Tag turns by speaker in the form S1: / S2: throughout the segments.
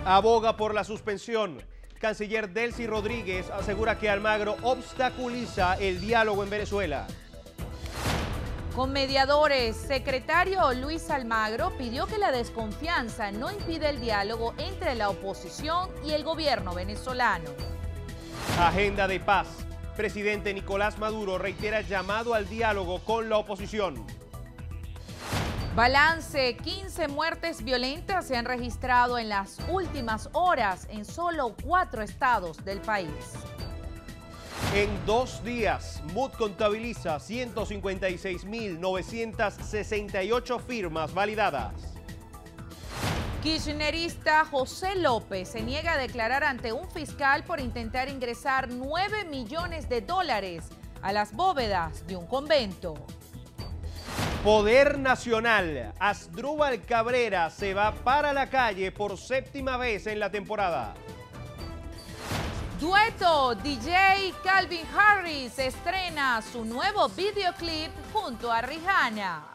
S1: aboga por la suspensión. Canciller Delcy Rodríguez asegura que Almagro obstaculiza el diálogo en Venezuela.
S2: Con mediadores, secretario Luis Almagro pidió que la desconfianza no impida el diálogo entre la oposición y el gobierno venezolano.
S1: Agenda de paz. Presidente Nicolás Maduro reitera llamado al diálogo con la oposición.
S2: Balance, 15 muertes violentas se han registrado en las últimas horas en solo 4 estados del país.
S1: En 2 días, MUD contabiliza 156.968 firmas validadas.
S2: Kirchnerista José López se niega a declarar ante un fiscal por intentar ingresar $9 millones a las bóvedas de un convento.
S1: Poder Nacional. Asdrúbal Cabrera se va para la calle por 7ª vez en la temporada.
S2: Dueto, DJ Calvin Harris estrena su nuevo videoclip junto a Rihanna.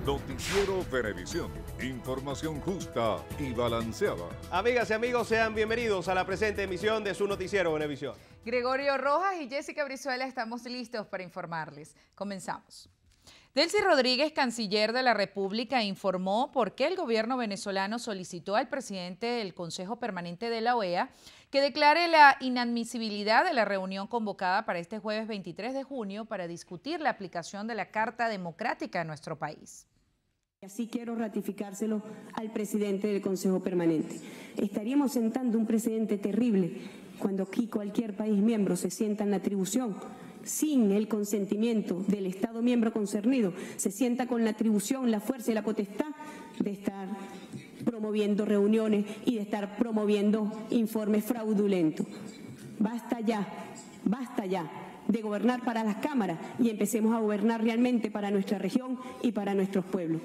S3: Noticiero Venevisión. Información justa y balanceada.
S1: Amigas y amigos, sean bienvenidos a la presente emisión de su Noticiero Venevisión.
S2: Gregorio Rojas y Jessica Brizuela estamos listos para informarles. Comenzamos. Delcy Rodríguez, canciller de la República, informó por qué el gobierno venezolano solicitó al presidente del Consejo Permanente de la OEA que declare la inadmisibilidad de la reunión convocada para este jueves 23 de junio para discutir la aplicación de la Carta Democrática en nuestro país.
S4: Así quiero ratificárselo al presidente del Consejo Permanente. Estaríamos sentando un precedente terrible cuando aquí cualquier país miembro se sienta en la atribución sin el consentimiento del Estado miembro concernido, se sienta con la atribución, la fuerza y la potestad de estar promoviendo reuniones y de estar promoviendo informes fraudulentos. Basta ya de gobernar para las cámaras y empecemos a gobernar realmente para nuestra región y para nuestros pueblos.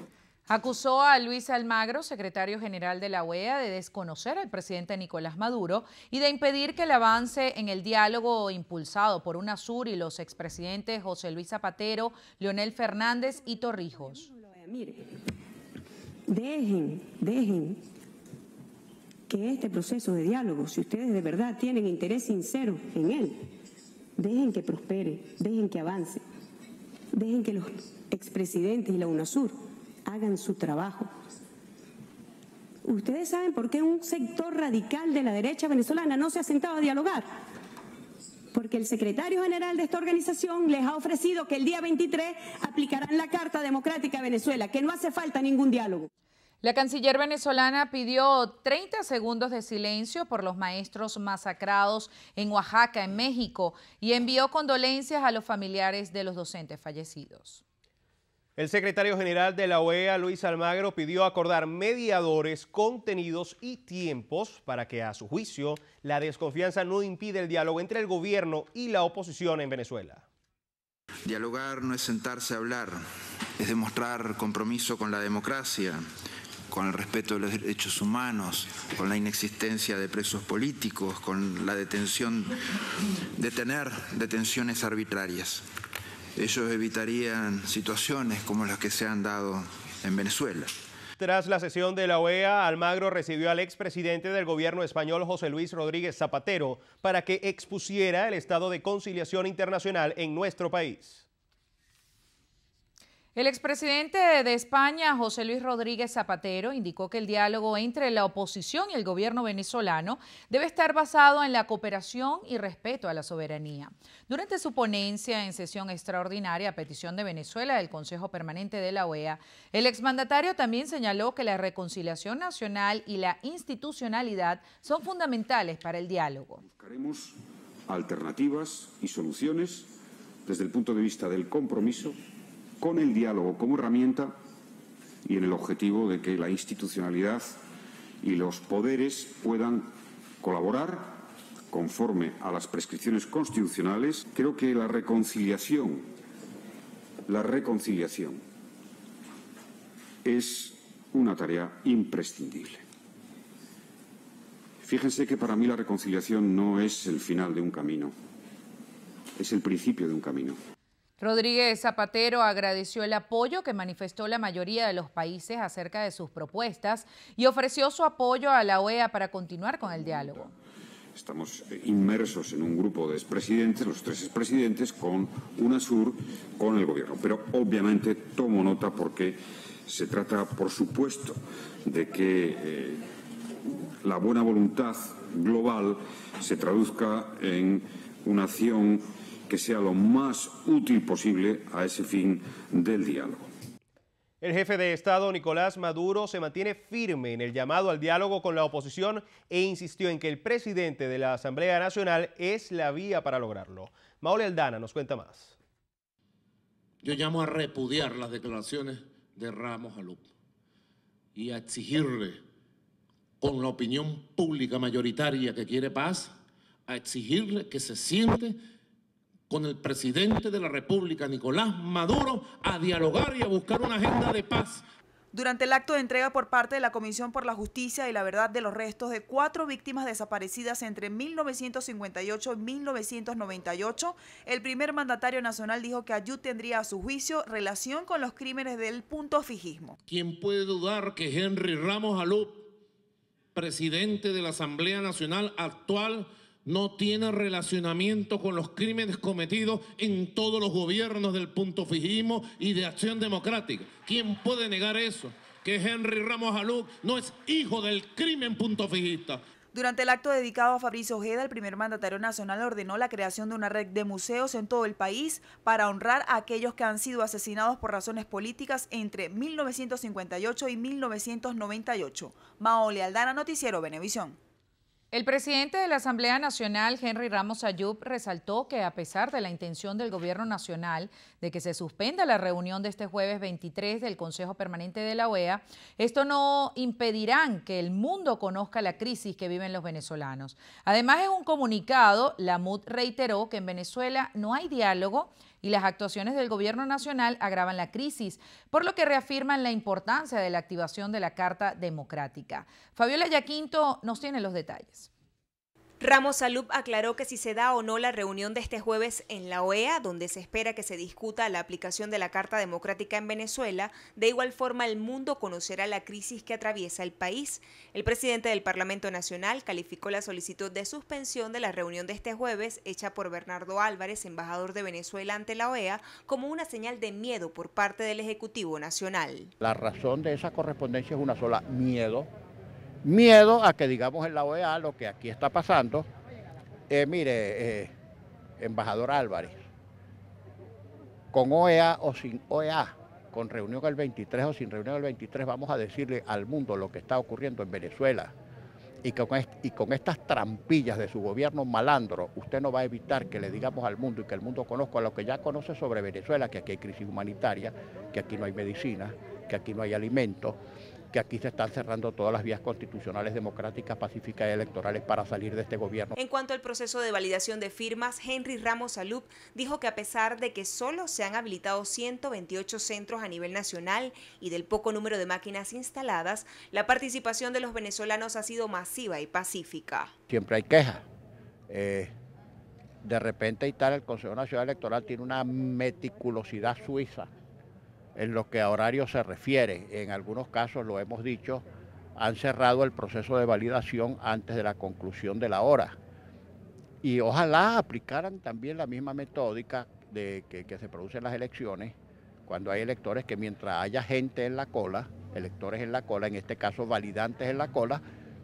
S2: Acusó a Luis Almagro, secretario general de la OEA, de desconocer al presidente Nicolás Maduro y de impedir que el avance en el diálogo impulsado por UNASUR y los expresidentes José Luis Zapatero, Leonel Fernández y Torrijos.
S4: Mire, dejen que este proceso de diálogo, si ustedes de verdad tienen interés sincero en él, dejen que prospere, dejen que avance, dejen que los expresidentes y la UNASUR hagan su trabajo. ¿Ustedes saben por qué un sector radical de la derecha venezolana no se ha sentado a dialogar? Porque el secretario general de esta organización les ha ofrecido que el día 23 aplicarán la Carta Democrática a Venezuela, que no hace falta ningún diálogo.
S2: La canciller venezolana pidió 30 segundos de silencio por los maestros masacrados en Oaxaca, en México, y envió condolencias a los familiares de los docentes fallecidos.
S1: El secretario general de la OEA, Luis Almagro, pidió acordar mediadores, contenidos y tiempos para que, a su juicio, la desconfianza no impida el diálogo entre el gobierno y la oposición en Venezuela.
S5: Dialogar no es sentarse a hablar, es demostrar compromiso con la democracia, con el respeto de los derechos humanos, con la inexistencia de presos políticos, con la detenciones arbitrarias. Ellos evitarían situaciones como las que se han dado en Venezuela.
S1: Tras la sesión de la OEA, Almagro recibió al expresidente del gobierno español, José Luis Rodríguez Zapatero, para que expusiera el estado de conciliación internacional en nuestro país.
S2: El expresidente de España, José Luis Rodríguez Zapatero, indicó que el diálogo entre la oposición y el gobierno venezolano debe estar basado en la cooperación y respeto a la soberanía. Durante su ponencia en sesión extraordinaria a petición de Venezuela del Consejo Permanente de la OEA, el exmandatario también señaló que la reconciliación nacional y la institucionalidad son fundamentales para el diálogo.
S6: Buscaremos alternativas y soluciones desde el punto de vista del compromiso con el diálogo como herramienta y en el objetivo de que la institucionalidad y los poderes puedan colaborar conforme a las prescripciones constitucionales. Creo que la reconciliación es una tarea imprescindible. Fíjense que para mí la reconciliación no es el final de un camino, es el principio de un camino.
S2: Rodríguez Zapatero agradeció el apoyo que manifestó la mayoría de los países acerca de sus propuestas y ofreció su apoyo a la OEA para continuar con el diálogo.
S6: Estamos inmersos en un grupo de expresidentes, los 3 expresidentes, con UNASUR, con el gobierno. Pero obviamente tomo nota porque se trata, por supuesto, de que la buena voluntad global se traduzca en una acción que sea lo más útil posible a ese fin del diálogo.
S1: El jefe de Estado, Nicolás Maduro, se mantiene firme en el llamado al diálogo con la oposición e insistió en que el presidente de la Asamblea Nacional es la vía para lograrlo. Maole Aldana nos cuenta más.
S7: Yo llamo a repudiar las declaraciones de Ramos Alup y a exigirle, con la opinión pública mayoritaria que quiere paz, a exigirle que se siente con el presidente de la República, Nicolás Maduro, a dialogar y a buscar una agenda de paz.
S8: Durante el acto de entrega por parte de la Comisión por la Justicia y la Verdad de los restos de 4 víctimas desaparecidas entre 1958 y 1998, el primer mandatario nacional dijo que Ayub tendría a su juicio relación con los crímenes del punto fijismo.
S7: ¿Quién puede dudar que Henry Ramos Alup, presidente de la Asamblea Nacional actual, no tiene relacionamiento con los crímenes cometidos en todos los gobiernos del punto fijismo y de Acción Democrática? ¿Quién puede negar eso? Que Henry Ramos Alup no es hijo del crimen punto fijista.
S8: Durante el acto dedicado a Fabricio Ojeda, el primer mandatario nacional ordenó la creación de una red de museos en todo el país para honrar a aquellos que han sido asesinados por razones políticas entre 1958 y 1998. Maole Aldana, Noticiero Venevisión.
S2: El presidente de la Asamblea Nacional, Henry Ramos Ayub, resaltó que a pesar de la intención del Gobierno Nacional de que se suspenda la reunión de este jueves 23 del Consejo Permanente de la OEA, esto no impedirá que el mundo conozca la crisis que viven los venezolanos. Además, en un comunicado, la MUD reiteró que en Venezuela no hay diálogo y las actuaciones del Gobierno Nacional agravan la crisis, por lo que reafirman la importancia de la activación de la Carta Democrática. Fabiola Yaquinto nos tiene los detalles.
S9: Ramos Alup aclaró que si se da o no la reunión de este jueves en la OEA, donde se espera que se discuta la aplicación de la Carta Democrática en Venezuela, de igual forma el mundo conocerá la crisis que atraviesa el país. El presidente del Parlamento Nacional calificó la solicitud de suspensión de la reunión de este jueves, hecha por Bernardo Álvarez, embajador de Venezuela ante la OEA, como una señal de miedo por parte del Ejecutivo Nacional.
S10: La razón de esa correspondencia es una sola: miedo. Miedo a que digamos en la OEA lo que aquí está pasando. Embajador Álvarez, con OEA o sin OEA, con reunión el 23 o sin reunión el 23, vamos a decirle al mundo lo que está ocurriendo en Venezuela. Y con estas trampillas de su gobierno malandro, usted no va a evitar que le digamos al mundo y que el mundo conozca lo que ya conoce sobre Venezuela, que aquí hay crisis humanitaria, que aquí no hay medicina, que aquí no hay alimentos, que aquí se están cerrando todas las vías constitucionales, democráticas, pacíficas y electorales para salir de este gobierno.
S9: En cuanto al proceso de validación de firmas, Henry Ramos Alup dijo que a pesar de que solo se han habilitado 128 centros a nivel nacional y del poco número de máquinas instaladas, la participación de los venezolanos ha sido masiva y pacífica.
S10: Siempre hay quejas. De repente y tal, el Consejo Nacional Electoral tiene una meticulosidad suiza en lo que a horario se refiere. En algunos casos, lo hemos dicho, han cerrado el proceso de validación antes de la conclusión de la hora. Y ojalá aplicaran también la misma metódica de que se producen las elecciones, cuando hay electores, que mientras haya gente en la cola, electores en la cola, en este caso validantes en la cola,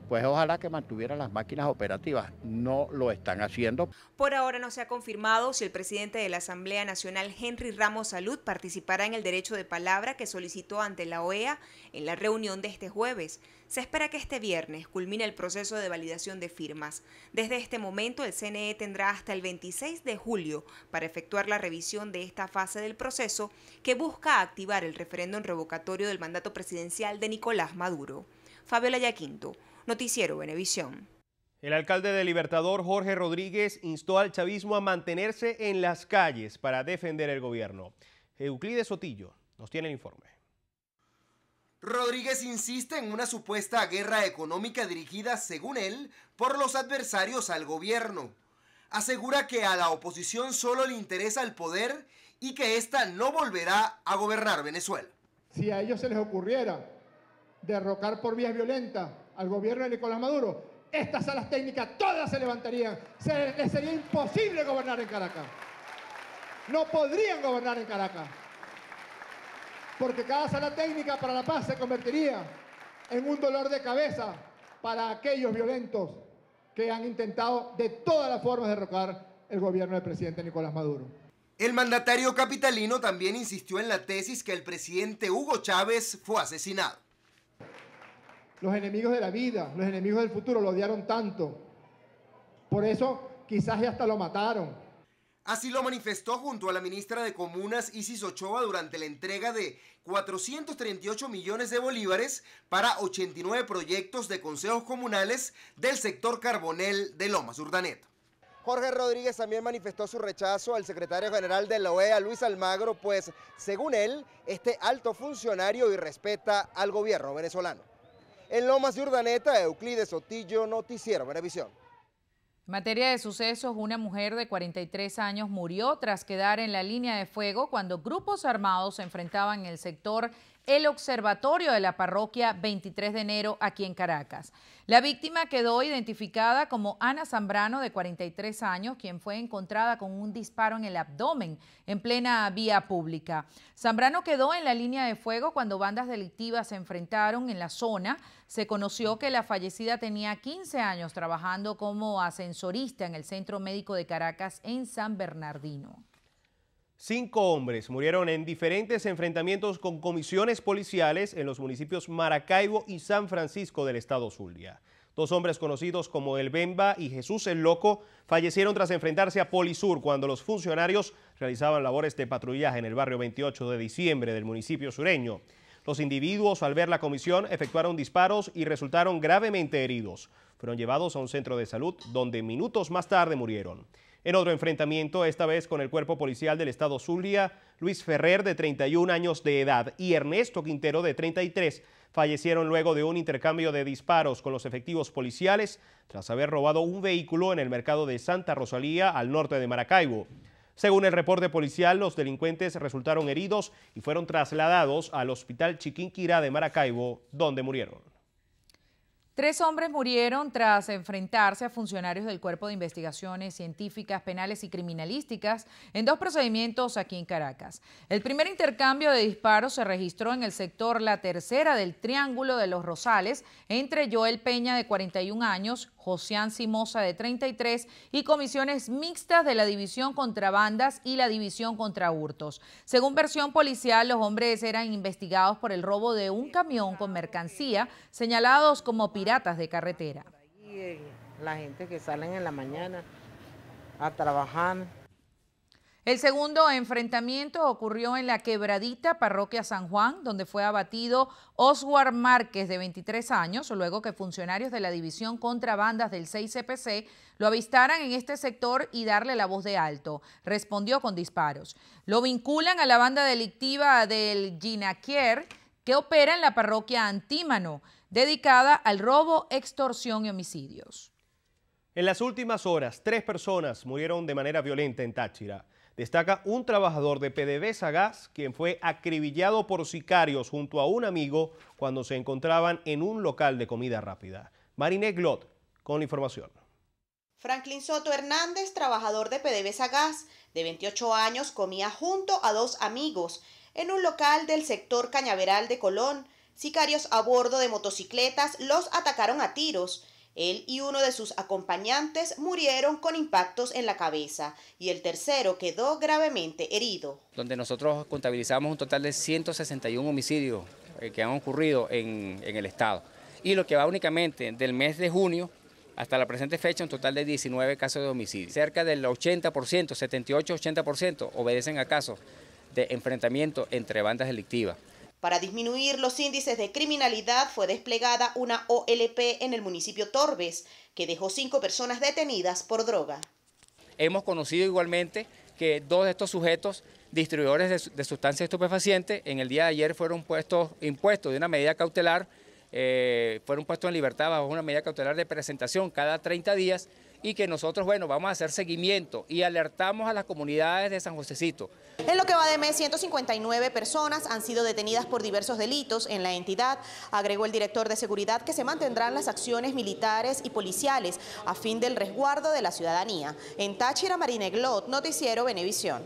S10: pues ojalá que mantuvieran las máquinas operativas. No lo están haciendo.
S9: Por ahora no se ha confirmado si el presidente de la Asamblea Nacional, Henry Ramos Alup, participará en el derecho de palabra que solicitó ante la OEA en la reunión de este jueves. Se espera que este viernes culmine el proceso de validación de firmas. Desde este momento, el CNE tendrá hasta el 26 de julio para efectuar la revisión de esta fase del proceso que busca activar el referéndum revocatorio del mandato presidencial de Nicolás Maduro. Fabiola Yaquinto, Noticiero Venevisión.
S1: El alcalde de Libertador, Jorge Rodríguez, instó al chavismo a mantenerse en las calles para defender el gobierno. Euclides Sotillo nos tiene el informe.
S11: Rodríguez insiste en una supuesta guerra económica dirigida, según él, por los adversarios al gobierno. Asegura que a la oposición solo le interesa el poder y que ésta no volverá a gobernar Venezuela.
S12: Si a ellos se les ocurriera derrocar por vías violentas al gobierno de Nicolás Maduro, estas salas técnicas todas se levantarían. Les sería imposible gobernar en Caracas. No podrían gobernar en Caracas. Porque cada sala técnica para la paz se convertiría en un dolor de cabeza para aquellos violentos que han intentado de todas las formas derrocar el gobierno del presidente Nicolás Maduro.
S11: El mandatario capitalino también insistió en la tesis que el presidente Hugo Chávez fue asesinado.
S12: Los enemigos de la vida, los enemigos del futuro lo odiaron tanto. Por eso quizás ya hasta lo mataron.
S11: Así lo manifestó junto a la ministra de Comunas, Isis Ochoa, durante la entrega de 438 millones de bolívares para 89 proyectos de consejos comunales del sector Carbonel de Lomas Urdaneta. Jorge Rodríguez también manifestó su rechazo al secretario general de la OEA, Luis Almagro, pues, según él, este alto funcionario irrespeta al gobierno venezolano. En Lomas de Urdaneta, Euclides Sotillo, Noticiero Venevisión.
S2: En materia de sucesos, una mujer de 43 años murió tras quedar en la línea de fuego cuando grupos armados se enfrentaban en el sector El Observatorio de la parroquia 23 de enero aquí en Caracas. La víctima quedó identificada como Ana Zambrano, de 43 años, quien fue encontrada con un disparo en el abdomen en plena vía pública. Zambrano quedó en la línea de fuego cuando bandas delictivas se enfrentaron en la zona. Se conoció que la fallecida tenía 15 años trabajando como ascensorista en el Centro Médico de Caracas en San Bernardino.
S1: 5 hombres murieron en diferentes enfrentamientos con comisiones policiales en los municipios Maracaibo y San Francisco del estado Zulia. 2 hombres conocidos como El Bemba y Jesús el Loco fallecieron tras enfrentarse a Polisur cuando los funcionarios realizaban labores de patrullaje en el barrio 28 de diciembre del municipio sureño. Los individuos, al ver la comisión, efectuaron disparos y resultaron gravemente heridos. Fueron llevados a un centro de salud donde minutos más tarde murieron. En otro enfrentamiento, esta vez con el cuerpo policial del estado Zulia, Luis Ferrer, de 31 años de edad, y Ernesto Quintero, de 33, fallecieron luego de un intercambio de disparos con los efectivos policiales tras haber robado un vehículo en el mercado de Santa Rosalía, al norte de Maracaibo. Según el reporte policial, los delincuentes resultaron heridos y fueron trasladados al Hospital Chiquinquirá de Maracaibo, donde murieron.
S2: 3 hombres murieron tras enfrentarse a funcionarios del Cuerpo de Investigaciones Científicas, Penales y Criminalísticas en 2 procedimientos aquí en Caracas. El primer intercambio de disparos se registró en el sector La Tercera del Triángulo de los Rosales entre Joel Peña, de 41 años, Josián Simosa, de 33, y comisiones mixtas de la División contra Bandas y la División contra Hurtos. Según versión policial, los hombres eran investigados por el robo de un camión con mercancía, señalados como piratas de carretera.
S13: La gente que salen en la mañana a trabajar.
S2: El segundo enfrentamiento ocurrió en La Quebradita, parroquia San Juan, donde fue abatido Oswald Márquez, de 23 años, luego que funcionarios de la División contra Bandas del 6CPC lo avistaran en este sector y darle la voz de alto. Respondió con disparos. Lo vinculan a la banda delictiva del Ginaquier, que opera en la parroquia Antímano, dedicada al robo, extorsión y homicidios.
S1: En las últimas horas, 3 personas murieron de manera violenta en Táchira. Destaca un trabajador de PDVSA Gas, quien fue acribillado por sicarios junto a un amigo cuando se encontraban en un local de comida rápida. Mariné Glot con la información.
S14: Franklin Soto Hernández, trabajador de PDVSA Gas, de 28 años, comía junto a 2 amigos en un local del sector Cañaveral de Colón. Sicarios a bordo de motocicletas los atacaron a tiros. Él y uno de sus acompañantes murieron con impactos en la cabeza y el tercero quedó gravemente herido.
S15: Donde nosotros contabilizamos un total de 161 homicidios que han ocurrido en el estado. Y lo que va únicamente del mes de junio hasta la presente fecha, un total de 19 casos de homicidio. Cerca del 80%, 78-80% obedecen a casos de enfrentamiento entre bandas delictivas.
S14: Para disminuir los índices de criminalidad fue desplegada una OLP en el municipio Torbes, que dejó 5 personas detenidas por droga.
S15: Hemos conocido igualmente que 2 de estos sujetos distribuidores de sustancias estupefacientes. En el día de ayer fueron impuestos de una medida cautelar, fueron puestos en libertad bajo una medida cautelar de presentación cada 30 días y que nosotros, bueno, vamos a hacer seguimiento y alertamos a las comunidades de San Josecito.
S14: En lo que va de mes, 159 personas han sido detenidas por diversos delitos en la entidad. Agregó el director de seguridad que se mantendrán las acciones militares y policiales a fin del resguardo de la ciudadanía. En Táchira, Marina Glot, Noticiero Venevisión.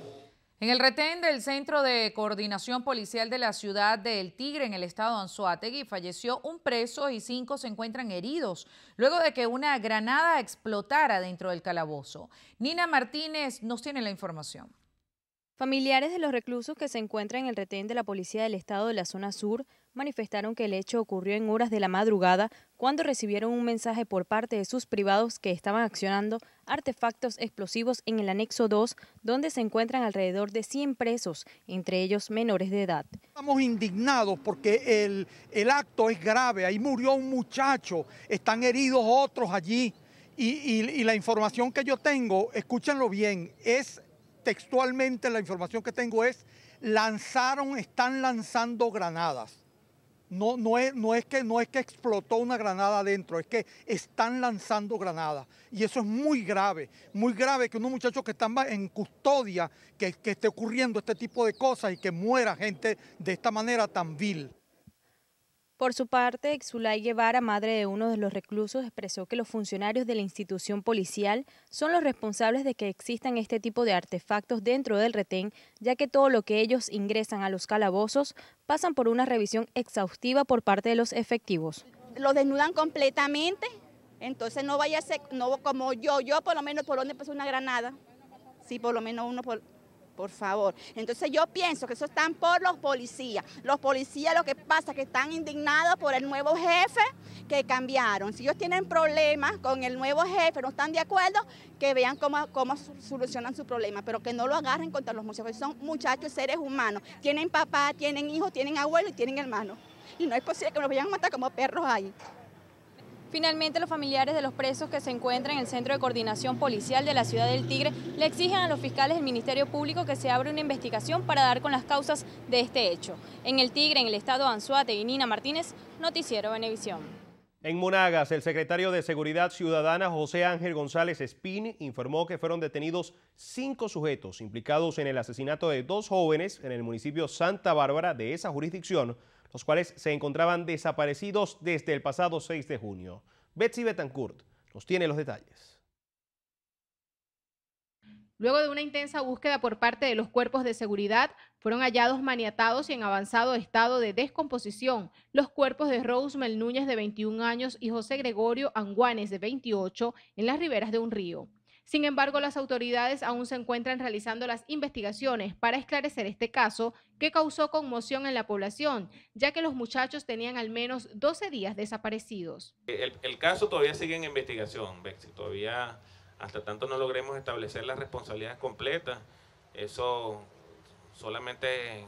S2: En el retén del Centro de Coordinación Policial de la ciudad de El Tigre, en el estado de Anzoátegui, falleció un preso y 5 se encuentran heridos luego de que una granada explotara dentro del calabozo. Nina Martínez nos tiene la información.
S16: Familiares de los reclusos que se encuentran en el retén de la Policía del Estado de la Zona Sur manifestaron que el hecho ocurrió en horas de la madrugada cuando recibieron un mensaje por parte de sus privados que estaban accionando artefactos explosivos en el anexo 2, donde se encuentran alrededor de 100 presos, entre ellos menores de edad.
S17: Estamos indignados porque el acto es grave, ahí murió un muchacho, están heridos otros allí y la información que yo tengo, escúchenlo bien, es textualmente la información que tengo es, están lanzando granadas. No es que explotó una granada adentro, es que están lanzando granadas. Y eso es muy grave que unos muchachos que están en custodia, que esté ocurriendo este tipo de cosas y que muera gente de esta manera tan vil.
S16: Por su parte, Exulay Guevara, madre de uno de los reclusos, expresó que los funcionarios de la institución policial son los responsables de que existan este tipo de artefactos dentro del retén, ya que todo lo que ellos ingresan a los calabozos pasan por una revisión exhaustiva por parte de los efectivos.
S18: Lo desnudan completamente, entonces no vaya a ser, no, como yo por lo menos por donde pasó una granada, sí, por lo menos uno por favor. Entonces yo pienso que eso están por los policías. Los policías lo que pasa es que están indignados por el nuevo jefe que cambiaron. Si ellos tienen problemas con el nuevo jefe, no están de acuerdo, que vean cómo solucionan su problema, pero que no lo agarren contra los muchachos. Son muchachos, seres humanos. Tienen papá, tienen hijos, tienen abuelos y tienen hermanos. Y no es posible que nos vayan a matar como perros ahí.
S16: Finalmente, los familiares de los presos que se encuentran en el Centro de Coordinación Policial de la ciudad del Tigre le exigen a los fiscales del Ministerio Público que se abra una investigación para dar con las causas de este hecho. En el Tigre, en el estado de Anzoátegui, Nina Martínez, Noticiero Venevisión.
S1: En Monagas, el secretario de Seguridad Ciudadana, José Ángel González Espín, informó que fueron detenidos 5 sujetos implicados en el asesinato de 2 jóvenes en el municipio Santa Bárbara de esa jurisdicción, los cuales se encontraban desaparecidos desde el pasado 6 de junio. Betsy Betancourt nos tiene los detalles.
S19: Luego de una intensa búsqueda por parte de los cuerpos de seguridad, fueron hallados maniatados y en avanzado estado de descomposición los cuerpos de Rosemel Núñez, de 21 años, y José Gregorio Anguanes, de 28, en las riberas de un río. Sin embargo, las autoridades aún se encuentran realizando las investigaciones para esclarecer este caso que causó conmoción en la población, ya que los muchachos tenían al menos 12 días desaparecidos.
S20: El caso todavía sigue en investigación, Bexi. Todavía, hasta tanto no logremos establecer las responsabilidades completas, eso solamente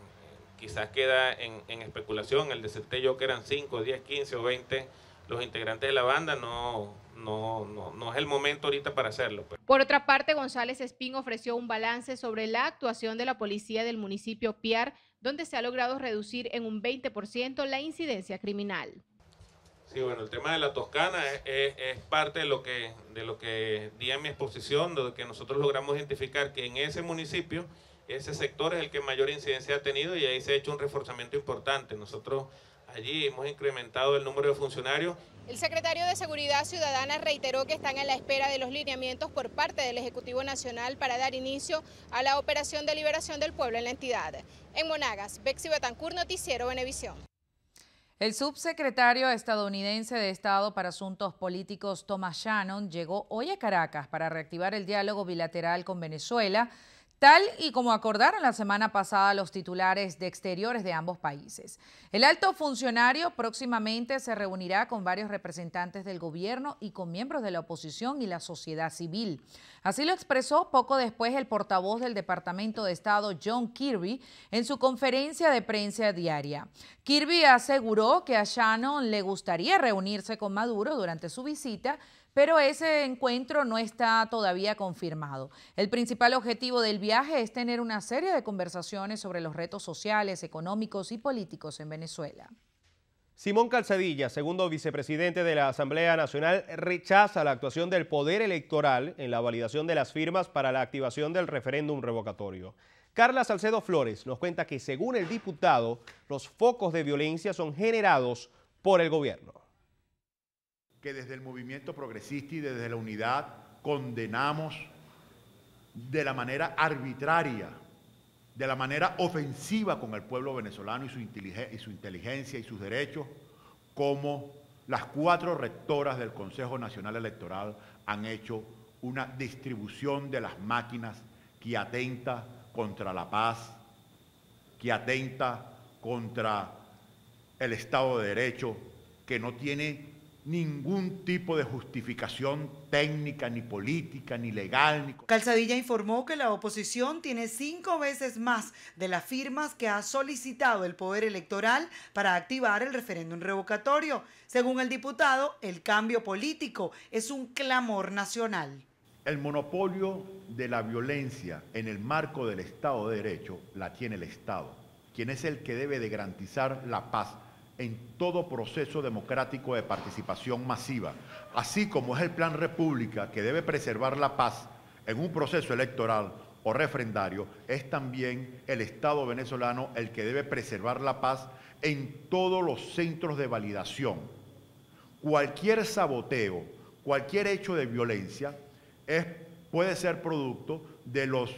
S20: quizás queda en especulación. El decirte yo que eran 5, 10, 15 o 20 los integrantes de la banda, no es el momento ahorita para hacerlo.
S19: Por otra parte, González Espín ofreció un balance sobre la actuación de la policía del municipio Piar, donde se ha logrado reducir en un 20% la incidencia criminal.
S20: Sí, bueno, el tema de la Toscana es parte de lo que di en mi exposición, de que nosotros logramos identificar que en ese municipio, ese sector es el que mayor incidencia ha tenido y ahí se ha hecho un reforzamiento importante. Nosotros allí hemos incrementado el número de funcionarios.
S19: El secretario de Seguridad Ciudadana reiteró que están a la espera de los lineamientos por parte del Ejecutivo Nacional para dar inicio a la operación de liberación del pueblo en la entidad. En Monagas, Betsy Betancourt, Noticiero Venevisión.
S2: El subsecretario estadounidense de Estado para Asuntos Políticos, Thomas Shannon, llegó hoy a Caracas para reactivar el diálogo bilateral con Venezuela, tal y como acordaron la semana pasada los titulares de Exteriores de ambos países. El alto funcionario próximamente se reunirá con varios representantes del gobierno y con miembros de la oposición y la sociedad civil. Así lo expresó poco después el portavoz del Departamento de Estado, John Kirby, en su conferencia de prensa diaria. Kirby aseguró que a Shannon le gustaría reunirse con Maduro durante su visita, pero ese encuentro no está todavía confirmado. El principal objetivo del viaje es tener una serie de conversaciones sobre los retos sociales, económicos y políticos en Venezuela.
S1: Simón Calzadilla, segundo vicepresidente de la Asamblea Nacional, rechaza la actuación del Poder Electoral en la validación de las firmas para la activación del referéndum revocatorio. Carla Salcedo Flores nos cuenta que, según el diputado, los focos de violencia son generados por el gobierno.
S21: Que desde el movimiento progresista y desde la unidad condenamos de la manera arbitraria, de la manera ofensiva con el pueblo venezolano y su inteligencia y sus derechos, como las 4 rectoras del Consejo Nacional Electoral han hecho una distribución de las máquinas que atenta contra la paz, que atenta contra el Estado de Derecho, que no tiene ningún tipo de justificación técnica, ni política, ni legal.
S22: Calzadilla informó que la oposición tiene 5 veces más de las firmas que ha solicitado el Poder Electoral para activar el referéndum revocatorio. Según el diputado, el cambio político es un clamor nacional.
S21: El monopolio de la violencia en el marco del Estado de Derecho la tiene el Estado, quien es el que debe de garantizar la paz en todo proceso democrático de participación masiva, así como es el Plan República que debe preservar la paz en un proceso electoral o referendario, es también el Estado venezolano el que debe preservar la paz en todos los centros de validación. Cualquier saboteo, cualquier hecho de violencia puede ser producto de los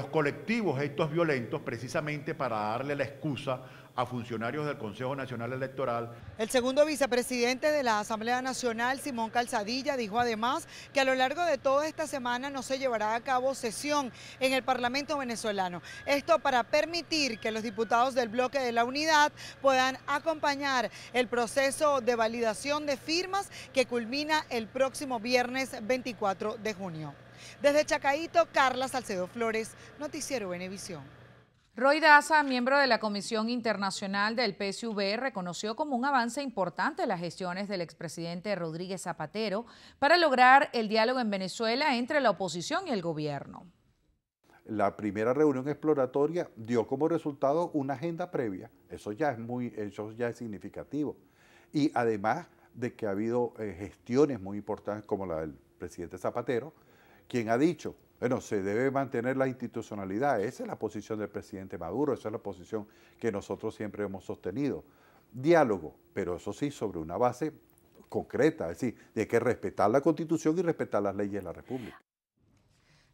S21: colectivos estos violentos, precisamente para darle la excusa a funcionarios del Consejo Nacional Electoral.
S22: El segundo vicepresidente de la Asamblea Nacional, Simón Calzadilla, dijo además que a lo largo de toda esta semana no se llevará a cabo sesión en el Parlamento venezolano. Esto para permitir que los diputados del bloque de la unidad puedan acompañar el proceso de validación de firmas que culmina el próximo viernes 24 de junio. Desde Chacaíto, Carla Salcedo Flores, Noticiero Venevisión.
S2: Roy Daza, miembro de la Comisión Internacional del PSUV, reconoció como un avance importante las gestiones del expresidente Rodríguez Zapatero para lograr el diálogo en Venezuela entre la oposición y el gobierno.
S23: La primera reunión exploratoria dio como resultado una agenda previa, eso ya es significativo. Y además de que ha habido gestiones muy importantes como la del presidente Zapatero, quien ha dicho, bueno, se debe mantener la institucionalidad. Esa es la posición del presidente Maduro, esa es la posición que nosotros siempre hemos sostenido. Diálogo, pero eso sí, sobre una base concreta, es decir, de que respetar la Constitución y respetar las leyes de la República.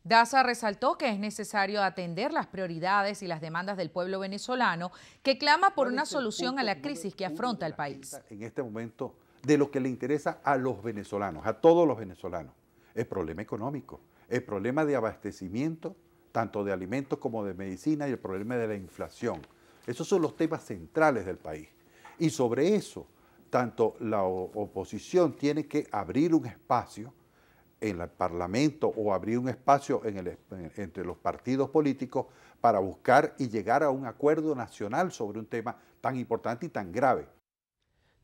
S2: Daza resaltó que es necesario atender las prioridades y las demandas del pueblo venezolano, que clama por una solución a la crisis que afronta el país.
S23: En este momento, de lo que le interesa a los venezolanos, a todos los venezolanos, el problema económico, el problema de abastecimiento, tanto de alimentos como de medicina, y el problema de la inflación. Esos son los temas centrales del país. Y sobre eso, tanto la oposición tiene que abrir un espacio en el Parlamento o abrir un espacio entre los partidos políticos para buscar y llegar a un acuerdo nacional sobre un tema tan importante y tan grave.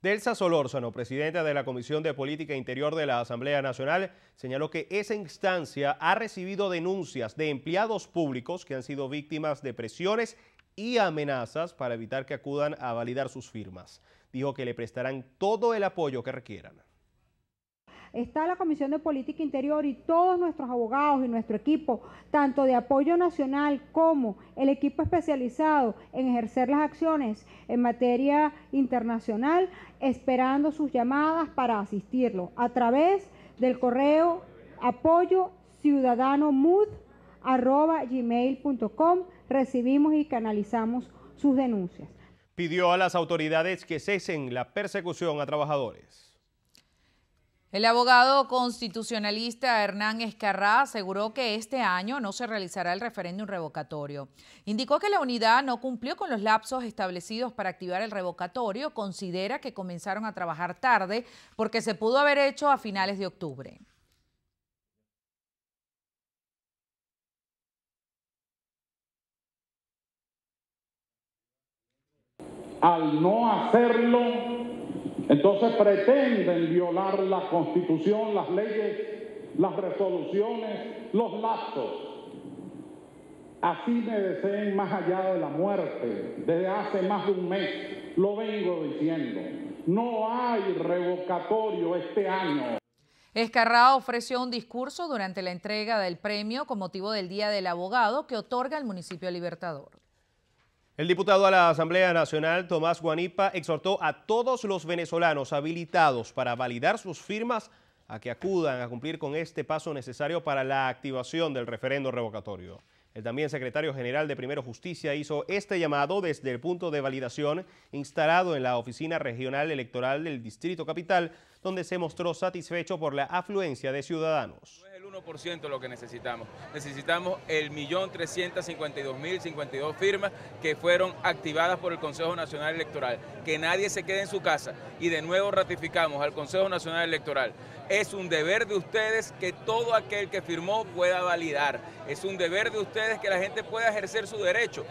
S1: Delsa Solórzano, presidenta de la Comisión de Política Interior de la Asamblea Nacional, señaló que esa instancia ha recibido denuncias de empleados públicos que han sido víctimas de presiones y amenazas para evitar que acudan a validar sus firmas. Dijo que le prestarán todo el apoyo que requieran.
S24: Está la Comisión de Política Interior y todos nuestros abogados y nuestro equipo, tanto de apoyo nacional como el equipo especializado en ejercer las acciones en materia internacional, esperando sus llamadas para asistirlo a través del correo apoyociudadanomud@gmail.com. Recibimos y canalizamos sus denuncias.
S1: Pidió a las autoridades que cesen la persecución a trabajadores.
S2: El abogado constitucionalista Hernán Escarrá aseguró que este año no se realizará el referéndum revocatorio. Indicó que la unidad no cumplió con los lapsos establecidos para activar el revocatorio. Considera que comenzaron a trabajar tarde porque se pudo haber hecho a finales de octubre.
S25: Al no hacerlo,
S3: Entonces pretenden violar la Constitución, las leyes, las resoluciones, los lapsos. Así me deseen más allá de la muerte. Desde hace más de un mes lo vengo diciendo. No hay revocatorio este año.
S2: Ezcarrá ofreció un discurso durante la entrega del premio con motivo del Día del Abogado que otorga el municipio Libertador.
S1: El diputado a la Asamblea Nacional, Tomás Guanipa, exhortó a todos los venezolanos habilitados para validar sus firmas a que acudan a cumplir con este paso necesario para la activación del referendo revocatorio. El también secretario general de Primero Justicia hizo este llamado desde el punto de validación instalado en la Oficina Regional Electoral del Distrito Capital, donde se mostró satisfecho por la afluencia de ciudadanos.
S4: No es el 1% lo que necesitamos. Necesitamos el 1.352.052 firmas que fueron activadas por el Consejo Nacional Electoral. Que nadie se quede en su casa. Y de nuevo ratificamos al Consejo Nacional Electoral. Es un deber de ustedes que todo aquel que firmó pueda validar. Es un deber de ustedes que la gente pueda ejercer su derecho.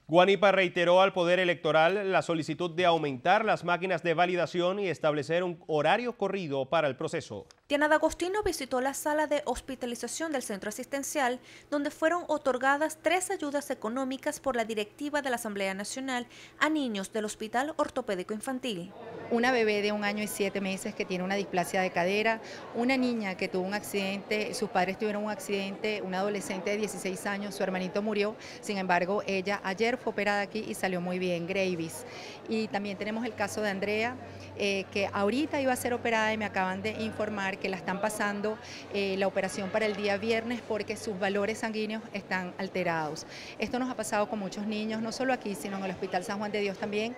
S1: Guanipa reiteró al Poder Electoral la solicitud de aumentar las máquinas de validación y establecer un horario corrido para el proceso.
S5: Diana D'Agostino visitó la sala de hospitalización del centro asistencial, donde fueron otorgadas 3 ayudas económicas por la directiva de la Asamblea Nacional a niños del Hospital Ortopédico Infantil.
S6: Una bebé de 1 año y 7 meses que tiene una displasia de cadera, una niña que tuvo un accidente, sus padres tuvieron un accidente, una adolescente de 16 años, su hermanito murió, sin embargo ella ayer fue operada aquí y salió muy bien, Gravis. Y también tenemos el caso de Andrea, que ahorita iba a ser operada y me acaban de informar que la están pasando la operación para el día viernes porque sus valores sanguíneos están alterados. Esto nos ha pasado con muchos niños, no solo aquí, sino en el Hospital San Juan de Dios también,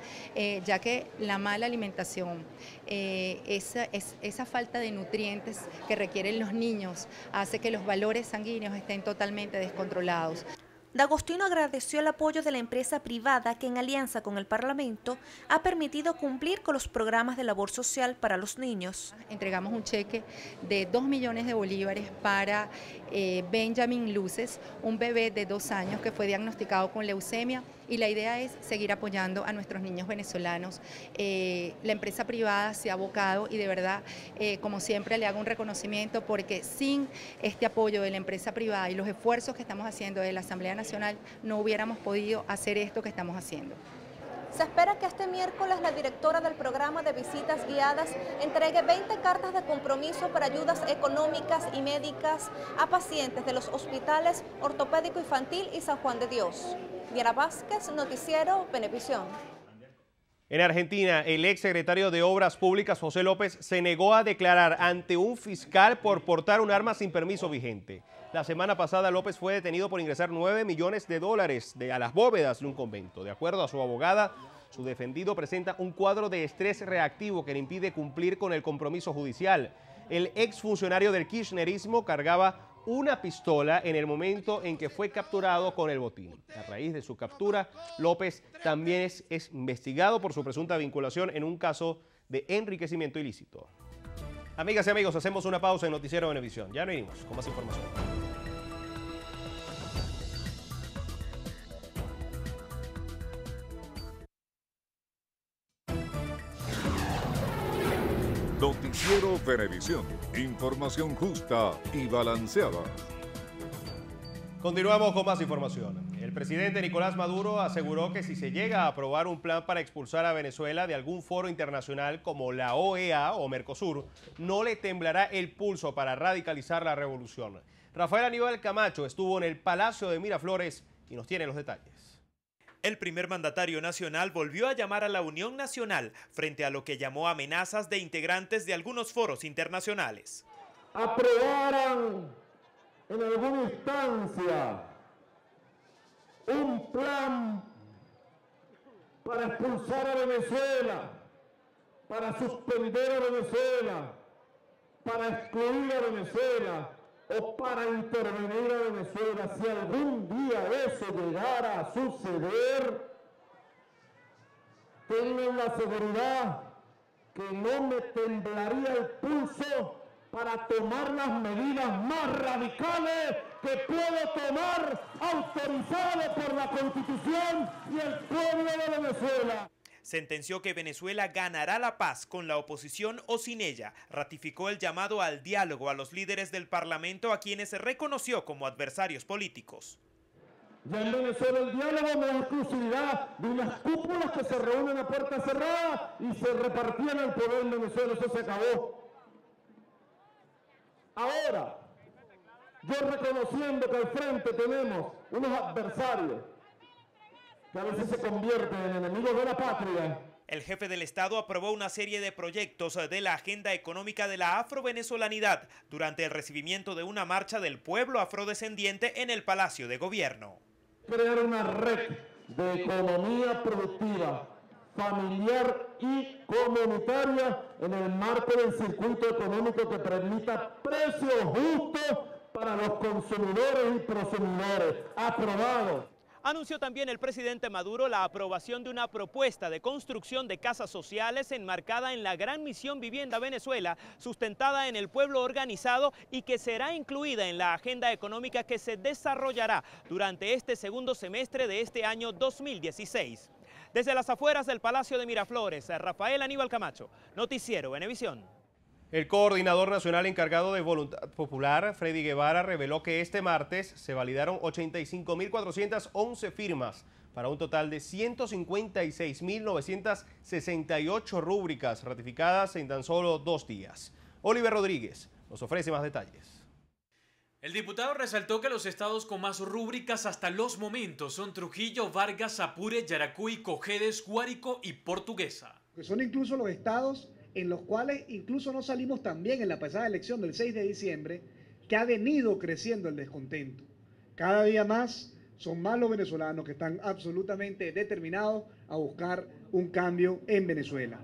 S6: ya que la mala alimentación, esa falta de nutrientes que requieren los niños hace que los valores sanguíneos estén totalmente descontrolados.
S5: D'Agostino agradeció el apoyo de la empresa privada que en alianza con el Parlamento ha permitido cumplir con los programas de labor social para los niños.
S6: Entregamos un cheque de 2 millones de bolívares para Benjamin Luces, un bebé de 2 años que fue diagnosticado con leucemia, y la idea es seguir apoyando a nuestros niños venezolanos. La empresa privada se ha abocado y de verdad, como siempre, le hago un reconocimiento porque sin este apoyo de la empresa privada y los esfuerzos que estamos haciendo de la Asamblea Nacional no hubiéramos podido hacer esto que estamos haciendo.
S5: Se espera que este miércoles la directora del programa de visitas guiadas entregue 20 cartas de compromiso para ayudas económicas y médicas a pacientes de los hospitales Ortopédico Infantil y San Juan de Dios. Diana Vázquez, Noticiero Venevisión.
S1: En Argentina, el ex secretario de Obras Públicas, José López, se negó a declarar ante un fiscal por portar un arma sin permiso vigente. La semana pasada, López fue detenido por ingresar $9 millones a las bóvedas de un convento. De acuerdo a su abogada, su defendido presenta un cuadro de estrés reactivo que le impide cumplir con el compromiso judicial. El exfuncionario del kirchnerismo cargaba una pistola en el momento en que fue capturado con el botín. A raíz de su captura, López también es investigado por su presunta vinculación en un caso de enriquecimiento ilícito. Amigas y amigos, hacemos una pausa en Noticiero Venevisión. Ya venimos con más información.
S25: Noticiero Venevisión. Información justa y balanceada.
S1: Continuamos con más información. El presidente Nicolás Maduro aseguró que si se llega a aprobar un plan para expulsar a Venezuela de algún foro internacional como la OEA o Mercosur, no le temblará el pulso para radicalizar la revolución. Rafael Aníbal Camacho estuvo en el Palacio de Miraflores y nos tiene los detalles.
S26: El primer mandatario nacional volvió a llamar a la unión nacional frente a lo que llamó amenazas de integrantes de algunos foros internacionales.
S27: Aprobaran en alguna instancia un plan para expulsar a Venezuela, para suspender a Venezuela, para excluir a Venezuela o para intervenir a Venezuela. Si algún día eso llegara a suceder, tengan la seguridad que no me temblaría el pulso para tomar las medidas más radicales que puedo tomar, autorizado por la Constitución y el pueblo de Venezuela.
S26: sentenció que Venezuela ganará la paz con la oposición o sin ella. Ratificó el llamado al diálogo a los líderes del Parlamento, a quienes reconoció como adversarios políticos.
S27: Ya en Venezuela el diálogo no es exclusividad de unas cúpulas que se reúnen a puerta cerrada y se repartían el poder en Venezuela. Eso se acabó. Ahora, yo reconociendo que al frente tenemos unos adversarios que a veces se convierten en enemigos de la patria.
S26: El jefe del Estado aprobó una serie de proyectos de la agenda económica de la afrovenezolanidad durante el recibimiento de una marcha del pueblo afrodescendiente en el Palacio de Gobierno.
S27: Crear una red de economía productiva, familiar y comunitaria en el marco del circuito económico que permita precios justos para los consumidores y prosumidores. Aprobado.
S26: Anunció también el presidente Maduro la aprobación de una propuesta de construcción de casas sociales enmarcada en la Gran Misión Vivienda Venezuela, sustentada en el pueblo organizado y que será incluida en la agenda económica que se desarrollará durante este segundo semestre de este año 2016. Desde las afueras del Palacio de Miraflores, Rafael Aníbal Camacho, Noticiero Venevisión.
S1: El coordinador nacional encargado de Voluntad Popular, Freddy Guevara, reveló que este martes se validaron 85.411 firmas para un total de 156.968 rúbricas ratificadas en tan solo 2 días. Oliver Rodríguez nos ofrece más detalles.
S7: El diputado resaltó que los estados con más rúbricas hasta los momentos son Trujillo, Vargas, Apure, Yaracuy, Cojedes, Guárico y Portuguesa.
S8: Que son incluso los estados en los cuales incluso no salimos tan bien en la pasada elección del 6 de diciembre, que ha venido creciendo el descontento. Cada día más son más los venezolanos que están absolutamente determinados a buscar un cambio en Venezuela.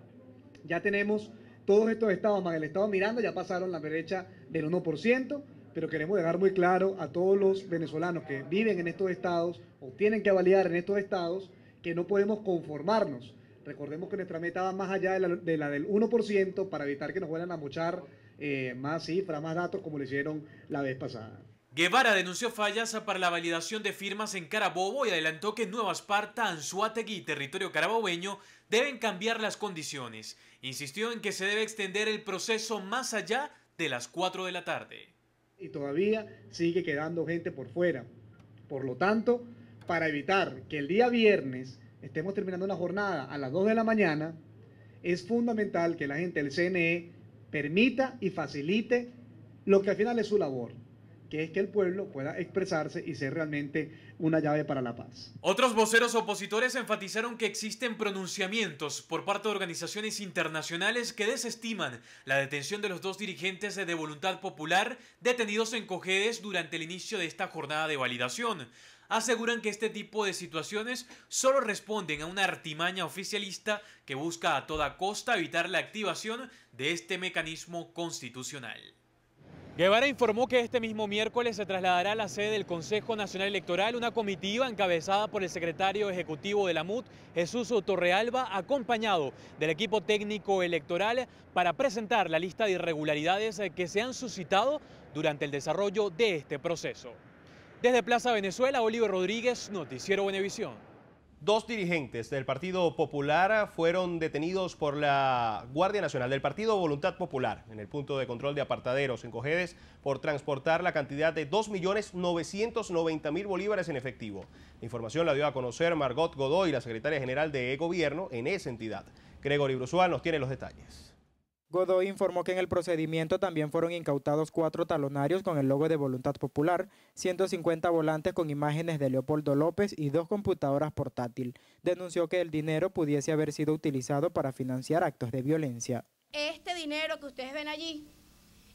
S8: Ya tenemos todos estos estados, más el estado Miranda, ya pasaron la brecha del 1%, pero queremos dejar muy claro a todos los venezolanos que viven en estos estados o tienen que validar en estos estados que no podemos conformarnos. Recordemos que nuestra meta va más allá de la del 1% para evitar que nos vuelvan a mochar más cifras, más datos como lo hicieron la vez pasada.
S7: Guevara denunció fallas para la validación de firmas en Carabobo y adelantó que en Nueva Esparta, Anzoátegui y territorio carabobeño deben cambiar las condiciones. Insistió en que se debe extender el proceso más allá de las 4 de la tarde.
S8: Y todavía sigue quedando gente por fuera. Por lo tanto, para evitar que el día viernes estemos terminando una jornada a las 2 de la mañana, es fundamental que la gente del CNE permita y facilite lo que al final es su labor, que es que el pueblo pueda expresarse y ser realmente una llave para la paz.
S7: Otros voceros opositores enfatizaron que existen pronunciamientos por parte de organizaciones internacionales que desestiman la detención de los 2 dirigentes de Voluntad Popular detenidos en Cojedes durante el inicio de esta jornada de validación. Aseguran que este tipo de situaciones solo responden a una artimaña oficialista que busca a toda costa evitar la activación de este mecanismo constitucional. Guevara informó que este mismo miércoles se trasladará a la sede del Consejo Nacional Electoral una comitiva encabezada por el secretario ejecutivo de la MUT, Jesús Torrealba, acompañado del equipo técnico electoral para presentar la lista de irregularidades que se han suscitado durante el desarrollo de este proceso. Desde Plaza Venezuela, Oliver Rodríguez, Noticiero Venevisión.
S1: 2 dirigentes del Partido Popular fueron detenidos por la Guardia Nacional del Partido Voluntad Popular en el punto de control de apartaderos en Cojedes por transportar la cantidad de 2.990.000 bolívares en efectivo. La información la dio a conocer Margot Godoy, la secretaria general de Gobierno en esa entidad. Gregory Brusual nos tiene los detalles.
S9: Godoy informó que en el procedimiento también fueron incautados 4 talonarios con el logo de Voluntad Popular, 150 volantes con imágenes de Leopoldo López y 2 computadoras portátil. Denunció que el dinero pudiese haber sido utilizado para financiar actos de violencia.
S10: Este dinero que ustedes ven allí,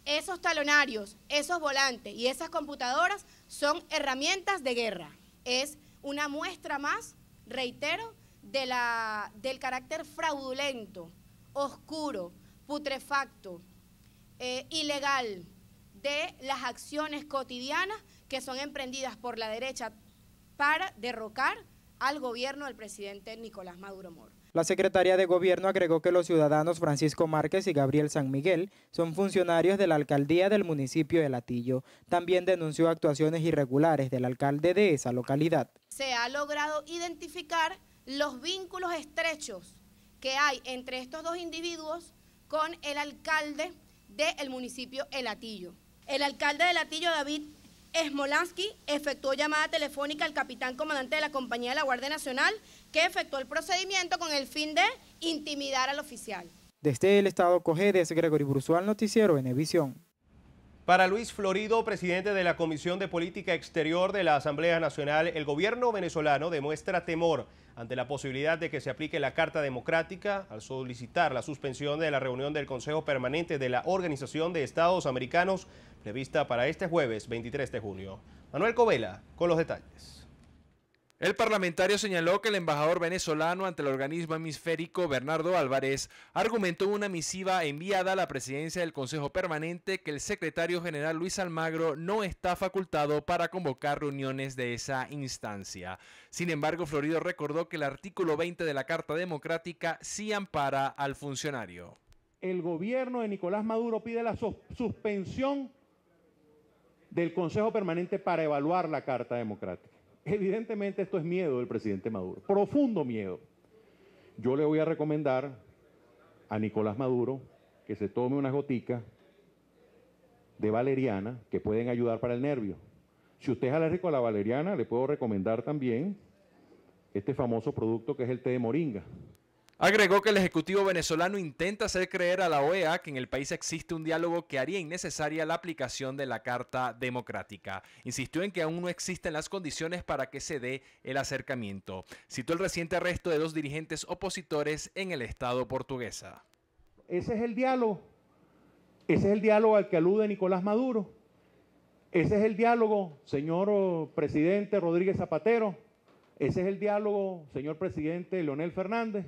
S10: esos talonarios, esos volantes y esas computadoras son herramientas de guerra. Es una muestra más, reitero, del carácter fraudulento, oscuro, putrefacto, ilegal de las acciones cotidianas que son emprendidas por la derecha para derrocar al gobierno del presidente Nicolás Maduro Moro.
S9: La secretaria de Gobierno agregó que los ciudadanos Francisco Márquez y Gabriel San Miguel son funcionarios de la alcaldía del municipio de Latillo. También denunció actuaciones irregulares del alcalde de esa localidad.
S10: Se ha logrado identificar los vínculos estrechos que hay entre estos dos individuos con el alcalde del municipio El Hatillo. El alcalde de El Hatillo, David Smolansky, efectuó llamada telefónica al capitán comandante de la compañía de la Guardia Nacional, que efectuó el procedimiento con el fin de intimidar al oficial.
S9: Desde el estado Cojedes, Gregory Brusual, Noticiero Venevisión.
S1: Para Luis Florido, presidente de la Comisión de Política Exterior de la Asamblea Nacional, el gobierno venezolano demuestra temor ante la posibilidad de que se aplique la Carta Democrática al solicitar la suspensión de la reunión del Consejo Permanente de la Organización de Estados Americanos prevista para este jueves 23 de junio. Manuel Covela con los detalles.
S11: El parlamentario señaló que el embajador venezolano ante el organismo hemisférico, Bernardo Álvarez, argumentó en una misiva enviada a la presidencia del Consejo Permanente que el secretario general Luis Almagro no está facultado para convocar reuniones de esa instancia. Sin embargo, Florido recordó que el artículo 20 de la Carta Democrática sí ampara al funcionario.
S27: El gobierno de Nicolás Maduro pide la suspensión del Consejo Permanente para evaluar la Carta Democrática. Evidentemente esto es miedo del presidente Maduro, profundo miedo. Yo le voy a recomendar a Nicolás Maduro que se tome unas goticas de valeriana que pueden ayudar para el nervio. Si usted es alérgico a la valeriana, le puedo recomendar también este famoso producto que es el té de moringa.
S11: Agregó que el Ejecutivo venezolano intenta hacer creer a la OEA que en el país existe un diálogo que haría innecesaria la aplicación de la Carta Democrática. Insistió en que aún no existen las condiciones para que se dé el acercamiento. Citó el reciente arresto de 2 dirigentes opositores en el Estado portuguesa.
S27: Ese es el diálogo. Ese es el diálogo al que alude Nicolás Maduro. Ese es el diálogo, señor presidente Rodríguez Zapatero. Ese es el diálogo, señor presidente Leonel Fernández.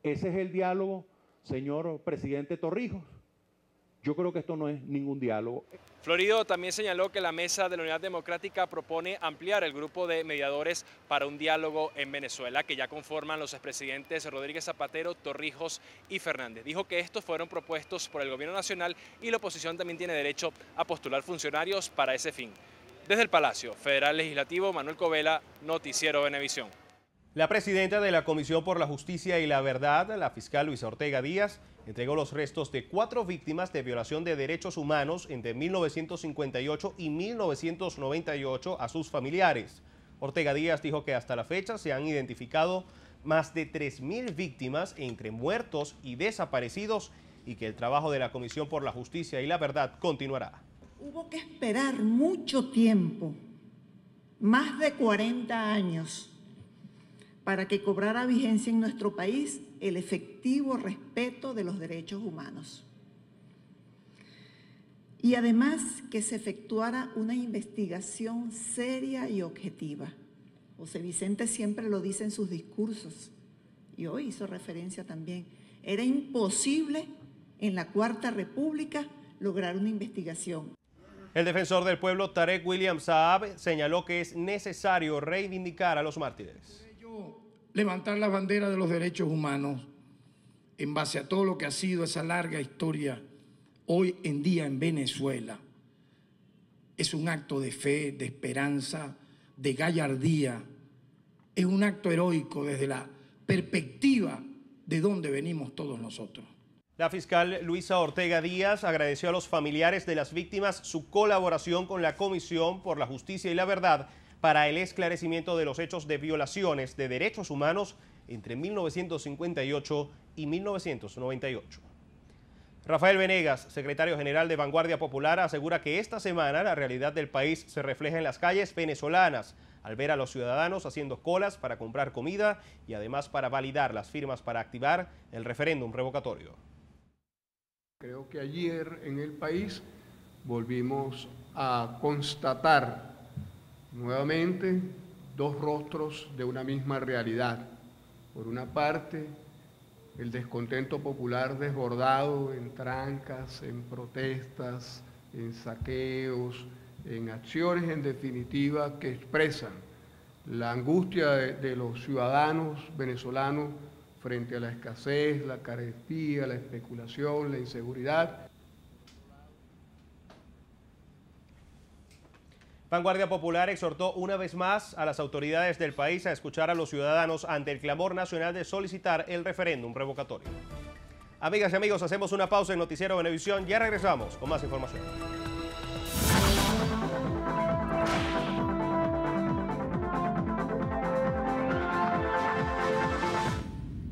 S27: Ese es el diálogo, señor presidente Torrijos. Yo creo que esto no es ningún diálogo.
S11: Florido también señaló que la Mesa de la Unidad Democrática propone ampliar el grupo de mediadores para un diálogo en Venezuela, que ya conforman los expresidentes Rodríguez Zapatero, Torrijos y Fernández. Dijo que estos fueron propuestos por el gobierno nacional y la oposición también tiene derecho a postular funcionarios para ese fin. Desde el Palacio Federal Legislativo, Manuel Covela, Noticiero Venevisión.
S1: La presidenta de la Comisión por la Justicia y la Verdad, la fiscal Luisa Ortega Díaz, entregó los restos de 4 víctimas de violación de derechos humanos entre 1958 y 1998 a sus familiares. Ortega Díaz dijo que hasta la fecha se han identificado más de 3.000 víctimas entre muertos y desaparecidos y que el trabajo de la Comisión por la Justicia y la Verdad continuará.
S12: Hubo que esperar mucho tiempo, más de 40 años, para que cobrara vigencia en nuestro país el efectivo respeto de los derechos humanos. Y además que se efectuara una investigación seria y objetiva. José Vicente siempre lo dice en sus discursos, y hoy hizo referencia también. Era imposible en la Cuarta República lograr una investigación.
S1: El defensor del pueblo, Tarek William Saab, señaló que es necesario reivindicar a los mártires.
S27: Levantar la bandera de los derechos humanos en base a todo lo que ha sido esa larga historia hoy en día en Venezuela. Es un acto de fe, de esperanza, de gallardía. Es un acto heroico desde la perspectiva de donde venimos todos nosotros.
S1: La fiscal Luisa Ortega Díaz agradeció a los familiares de las víctimas su colaboración con la Comisión por la Justicia y la Verdad para el esclarecimiento de los hechos de violaciones de derechos humanos entre 1958 y 1998. Rafael Venegas, secretario general de Vanguardia Popular, asegura que esta semana la realidad del país se refleja en las calles venezolanas, al ver a los ciudadanos haciendo colas para comprar comida y además para validar las firmas para activar el referéndum revocatorio.
S13: Creo que ayer en el país volvimos a constatar nuevamente 2 rostros de una misma realidad. Por una parte, el descontento popular desbordado en trancas, en protestas, en saqueos, en acciones en definitiva que expresan la angustia de los ciudadanos venezolanos frente a la escasez, la carestía, la especulación, la inseguridad.
S1: Vanguardia Popular exhortó una vez más a las autoridades del país a escuchar a los ciudadanos ante el clamor nacional de solicitar el referéndum revocatorio. Amigas y amigos, hacemos una pausa en Noticiero Venevisión. Ya regresamos con más información.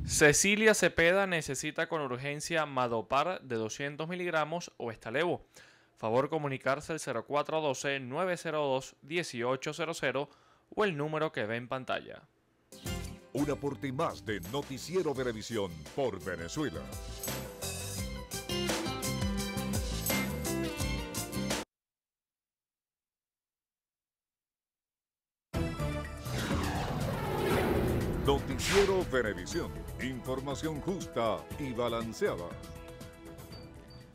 S11: Cecilia Cepeda necesita con urgencia Madopar de 200 miligramos o Estalevo. Favor comunicarse al 0412-902-1800 o el número que ve en pantalla.
S25: Un aporte más de Noticiero Venevisión por Venezuela. Noticiero Venevisión. Información justa y balanceada.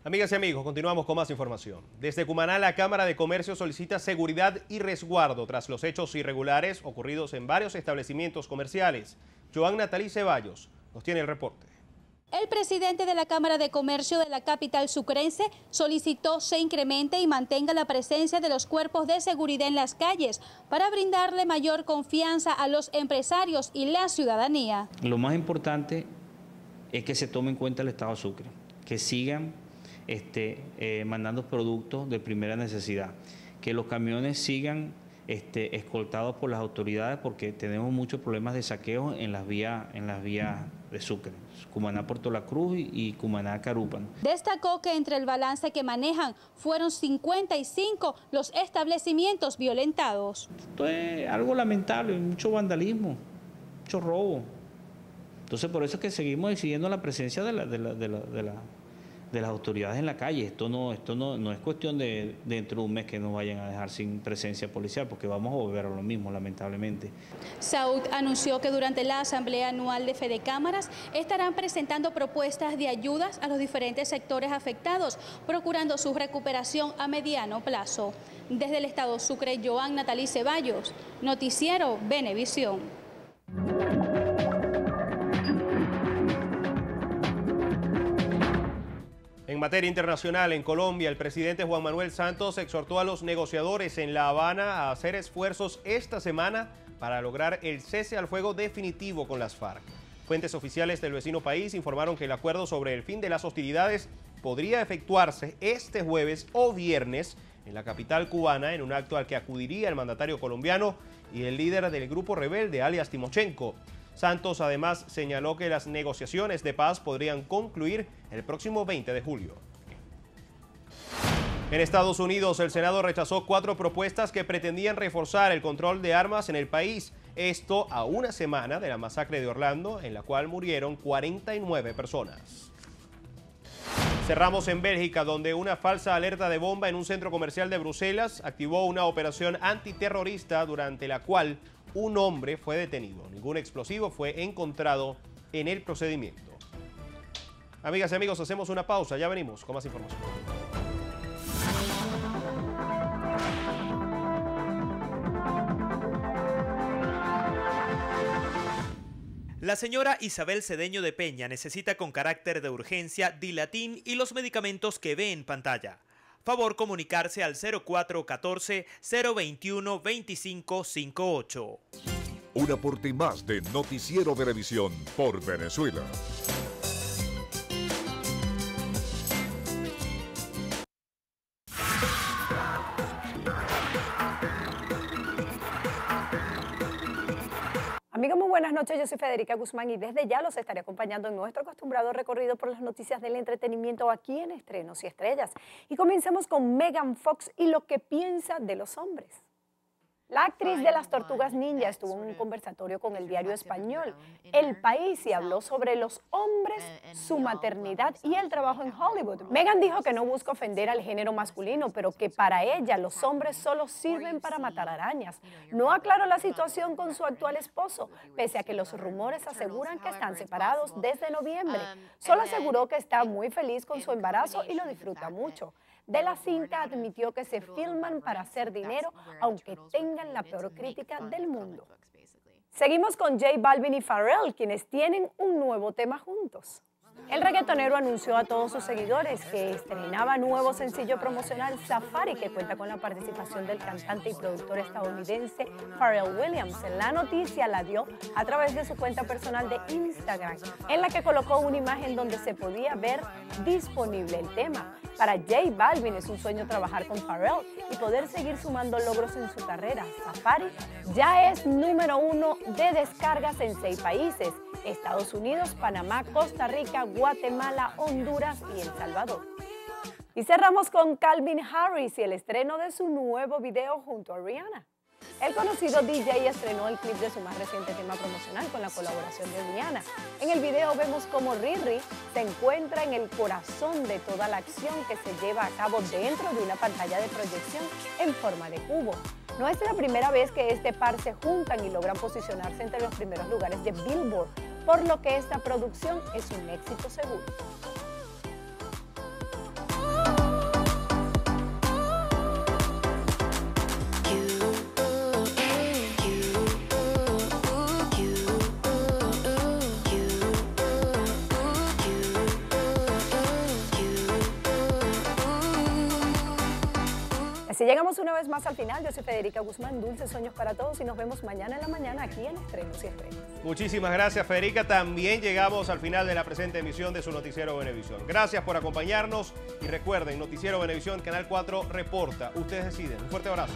S1: Amigas y amigos, continuamos con más información. Desde Cumaná, la Cámara de Comercio solicita seguridad y resguardo tras los hechos irregulares ocurridos en varios establecimientos comerciales. Joan Natalí Ceballos nos tiene el reporte.
S14: El presidente de la Cámara de Comercio de la capital sucrense solicitó se incremente y mantenga la presencia de los cuerpos de seguridad en las calles para brindarle mayor confianza a los empresarios y la ciudadanía.
S15: Lo más importante es que se tome en cuenta el Estado Sucre, que sigan mandando productos de primera necesidad, que los camiones sigan escoltados por las autoridades porque tenemos muchos problemas de saqueo en las vías de Sucre, Cumaná Puerto La Cruz y Cumaná Carúpano.
S14: Destacó que entre el balance que manejan fueron 55 los establecimientos violentados.
S15: Esto es algo lamentable, mucho vandalismo, mucho robo. Entonces por eso es que seguimos exigiendo la presencia de las autoridades en la calle. Esto no es cuestión de dentro de un mes que nos vayan a dejar sin presencia policial, porque vamos a volver a lo mismo, lamentablemente.
S14: Saúd anunció que durante la Asamblea Anual de Fedecámaras estarán presentando propuestas de ayudas a los diferentes sectores afectados, procurando su recuperación a mediano plazo. Desde el Estado Sucre, Joan Natalí Ceballos, Noticiero Venevisión.
S1: En materia internacional, en Colombia, el presidente Juan Manuel Santos exhortó a los negociadores en La Habana a hacer esfuerzos esta semana para lograr el cese al fuego definitivo con las FARC. Fuentes oficiales del vecino país informaron que el acuerdo sobre el fin de las hostilidades podría efectuarse este jueves o viernes en la capital cubana, en un acto al que acudiría el mandatario colombiano y el líder del grupo rebelde, alias Timochenko. Santos además señaló que las negociaciones de paz podrían concluir el próximo 20 de julio. En Estados Unidos, el Senado rechazó 4 propuestas que pretendían reforzar el control de armas en el país. Esto a una semana de la masacre de Orlando, en la cual murieron 49 personas. Cerramos en Bélgica, donde una falsa alerta de bomba en un centro comercial de Bruselas activó una operación antiterrorista durante la cual un hombre fue detenido. Ningún explosivo fue encontrado en el procedimiento. Amigas y amigos, hacemos una pausa. Ya venimos con más información.
S26: La señora Isabel Cedeño de Peña necesita con carácter de urgencia Dilatin y los medicamentos que ve en pantalla. Favor comunicarse al 0414-021-2558.
S25: Un aporte más de Noticiero Venevisión por Venezuela.
S16: Amigos, muy buenas noches, yo soy Federica Guzmán y desde ya los estaré acompañando en nuestro acostumbrado recorrido por las noticias del entretenimiento aquí en Estrenos y Estrellas. Y comencemos con Megan Fox y lo que piensa de los hombres. La actriz de las Tortugas Ninja estuvo en un conversatorio con el diario español El País y habló sobre los hombres, su maternidad y el trabajo en Hollywood. Megan dijo que no busca ofender al género masculino, pero que para ella los hombres solo sirven para matar arañas. No aclaró la situación con su actual esposo, pese a que los rumores aseguran que están separados desde noviembre. Solo aseguró que está muy feliz con su embarazo y lo disfruta mucho. De la cinta admitió que se filman para hacer dinero, aunque tengan la peor crítica del mundo. Seguimos con J Balvin y Pharrell, quienes tienen un nuevo tema juntos. El reggaetonero anunció a todos sus seguidores que estrenaba nuevo sencillo promocional Safari, que cuenta con la participación del cantante y productor estadounidense Pharrell Williams. La noticia la dio a través de su cuenta personal de Instagram, en la que colocó una imagen donde se podía ver disponible el tema. Para J Balvin es un sueño trabajar con Pharrell y poder seguir sumando logros en su carrera. Safari ya es número 1 de descargas en 6 países: Estados Unidos, Panamá, Costa Rica, Guatemala, Honduras y El Salvador. Y cerramos con Calvin Harris y el estreno de su nuevo video junto a Rihanna. El conocido DJ estrenó el clip de su más reciente tema promocional con la colaboración de Rihanna. En el video vemos cómo Riri se encuentra en el corazón de toda la acción que se lleva a cabo dentro de una pantalla de proyección en forma de cubo. No es la primera vez que este par se juntan y logran posicionarse entre los primeros lugares de Billboard, por lo que esta producción es un éxito seguro. Así llegamos una vez más al final. Yo soy Federica Guzmán, dulces sueños para todos y nos vemos mañana en la mañana aquí en Estrenos y Estrellas.
S1: Muchísimas gracias, Federica. También llegamos al final de la presente emisión de su Noticiero Venevisión. Gracias por acompañarnos y recuerden, Noticiero Venevisión, Canal 4 reporta. Ustedes deciden. Un fuerte abrazo.